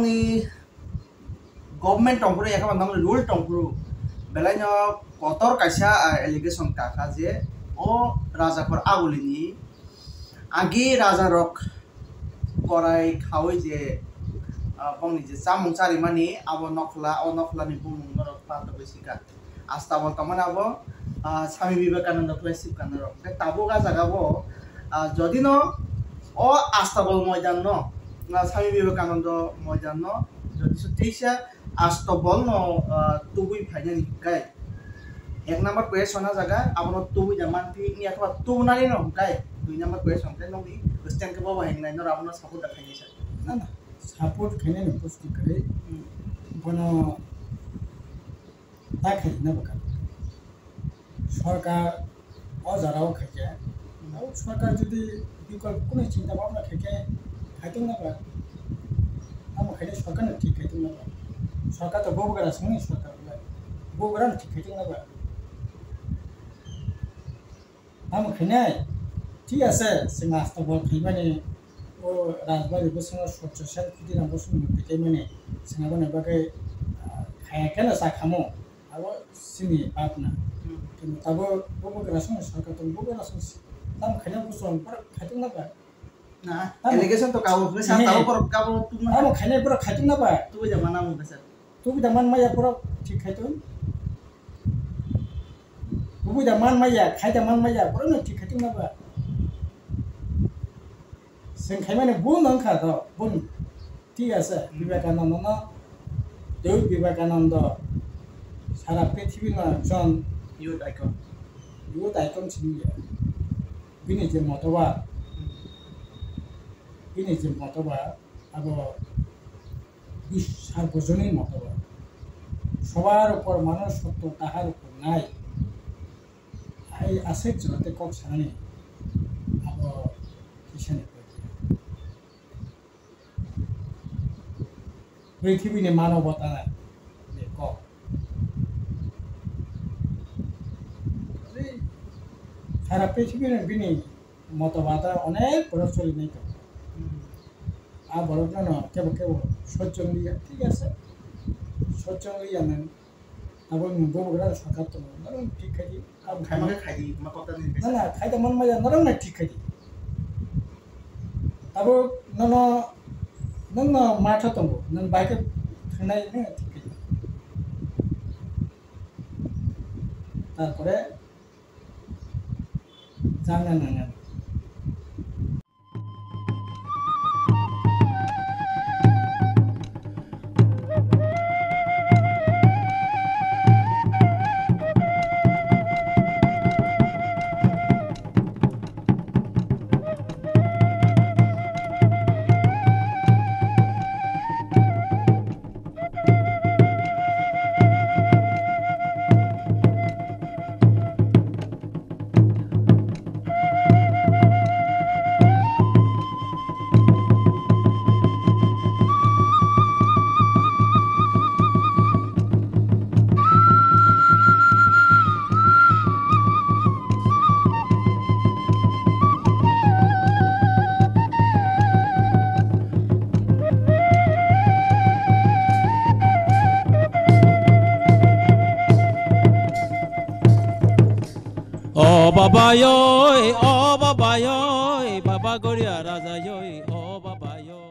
abangni government tongpuru yakama nang rule tongpuru belai no kotor kaisa allegation taka je o raja por agulini agi raja rok korai khawai je bangni je samung chari mani abo nokla o nokla ni bumung rok pato besika asta bol tamana abo Swami Vivekananda Classic kanaro tabo ga jaga bo jodi no o asta bol moidan no Swami Vivekananda moidan no jodi sutisa asta bol no tubui phainani kai এক number question জায়গা আপন তুই জামান ফি নি অথবা তু নানি ন কাই দুই নাম্বার কোয়েশন তে নবি স্ট্যান্ড কে বাবা হেং নাই ন আপন সাপোর্ট দেখাই স্যার না না সাপোর্ট খাইনে ন পুষ্টি করে কোন তা খাই না বাকা সরকার অজারাও খাইছে আর সরকার যদি বিকল্প কোন চিন্তা ভাবনা খাইছে খাইতো না বা আম খাইলে সরকার না ঠিক খাইতো না বা সরকার তো বউগরা সঙ্গে সরকার বউগরা ঠিক খাইতো না বা আম খাইনে ঠিক আছে সিং আস্তা বল খাই মানে ও রাজবাড়ি বসে স্বচ্ছ সেল খুদি না বসে মুখে মানে সিঙ্গাবনে বাকে খায় কেন চা খামো আর সিনি আপনা কিন্তু তাবো বউগরা সঙ্গে সরকার তো বউগরা সঙ্গে আম খাইনে বসে পর খাইতো না বা না এলিগেশন তো কাবো ফে সা তাও পর কাবো তু না আম খাইনে পর খাইতো না বা তুই জামানা মু স্যার তুই দামান মাইয়া পর ঠিক খাইতো তুই দামান মাইয়া খাই দামান মাইয়া পর না ঠিক খাইতো না বা जों खायमाने बुन अंखा द बुन ठीक আছে বিবেকানন্দ না দেব বিবেকানন্দ সারা পৃথিবীর একজন ইউথ আইকন ছিল বিনি যে মতবাদ আব সার্বজনীন মতবাদ সবার উপর মানুষ সত্য তাহার উপর নাই এই আছে জগতে কক সানি আব কিসানে পৃথিবীনে মানবতা নাই কক সারা পৃথিবীর বিনি মতবাদ অনেক বড় চলি নাই তো আর বড় কেন কেবল সজ্জন লিয়া ঠিক আছে সজ্জন লিয়া নেন আবার বউগরা সরকার তো নরম ঠিক খাই খাইমাকে খাই দি মা কথা দিন না না খাইতে মন মজা নরম না ঠিক খাই আবার নন মাথা তো নন বাইকে থানাই না ঠিক খাই তারপরে জানা না Baba yo, Baba Goria Raja yo, Baba yo.